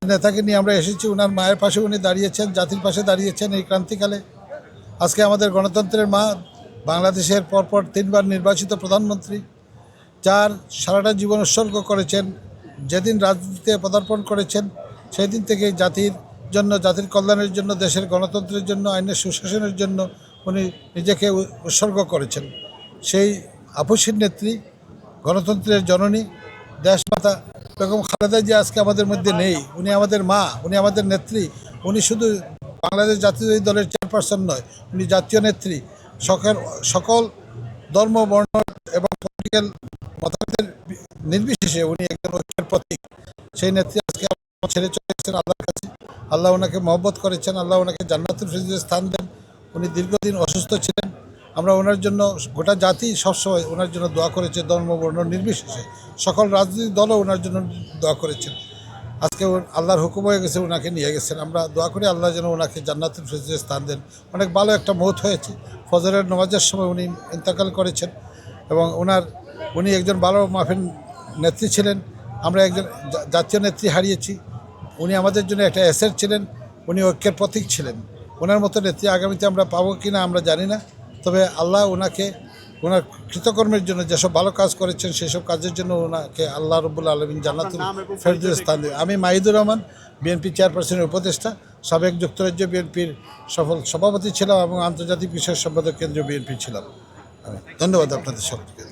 নেতাকে নিয়ে আমরা এসেছি। ওনার মায়ের পাশে উনি দাঁড়িয়েছেন, জাতির পাশে দাঁড়িয়েছেন এই ক্রান্তিকালে। আজকে আমাদের গণতন্ত্রের মা, বাংলাদেশের পরপর 3বার নির্বাচিত প্রধানমন্ত্রী, যার সারাটা জীবন উৎসর্গ করেছেন। যেদিন রাজনীতিতে পদার্পণ করেছেন সেই দিন থেকে জাতির জন্য, জাতির কল্যাণের জন্য, দেশের গণতন্ত্রের জন্য, আইনের সুশাসনের জন্য উনি নিজেকে উৎসর্গ করেছেন। সেই আপসীর নেত্রী, গণতন্ত্রের জননী, দেশমাতা বেগম খালেদা জিয়া আজকে আমাদের মধ্যে নেই। উনি আমাদের মা, উনি আমাদের নেত্রী। উনি শুধু বাংলাদেশ জাতীয়তাবাদী দলের চেয়ারপারসন নয়, উনি জাতীয় নেত্রী। সকল ধর্ম, বর্ণ এবং পলিটিক্যাল মতামতের নির্বিশেষে উনি একজন ঐক্যের প্রতীক। সেই নেত্রী আজকে ছেড়ে চলে গেছেন আল্লাহর কাছে। আল্লাহ ওনাকে মহব্বত করেছেন, আল্লাহ ওনাকে জান্নাতুল ফিরদৌসে স্থান দেন। উনি দীর্ঘদিন অসুস্থ ছিলেন। আমরা ওনার জন্য, গোটা জাতি সবসময় ওনার জন্য দোয়া করেছে, ধর্ম বর্ণ নির্বিশেষে। সকল রাজনৈতিক দলও ওনার জন্য দোয়া করেছেন। আজকে আল্লাহর হুকুম হয়ে গেছে, ওনাকে নিয়ে গেছেন। আমরা দোয়া করি আল্লাহ যেন ওনাকে জান্নাতুল ফিরদৌসে স্থান দেন। অনেক ভালো একটা মৌত হয়েছে। ফজরের নামাজের সময় উনি ইন্তেকাল করেছেন এবং উনি একজন ভালো মাফিন নেত্রী ছিলেন। আমরা একজন জাতীয় নেত্রী হারিয়েছি। উনি আমাদের জন্য একটা অ্যাসেট ছিলেন। উনি ঐক্যের প্রতীক ছিলেন। ওনার মতো নেত্রী আগামীতে আমরা পাবো কি না আমরা জানি না। তবে আল্লাহ ওনাকে ওনার কৃতকর্মের জন্য, যেসব ভালো কাজ করেছেন সেসব কাজের জন্য ওনাকে আল্লাহ রাব্বুল আলামিন জান্নাতুল ফেরদৌসে স্থান দেন। আমি মাহিদুর রহমান, বিএনপি চেয়ারপারসনের উপদেষ্টা, সাবেক যুক্তরাজ্য বিএনপির সফল সভাপতি ছিলাম এবং আন্তর্জাতিক বিষয় সম্পাদক কেন্দ্রীয় বিএনপি ছিলাম। ধন্যবাদ আপনাদের সকলকে।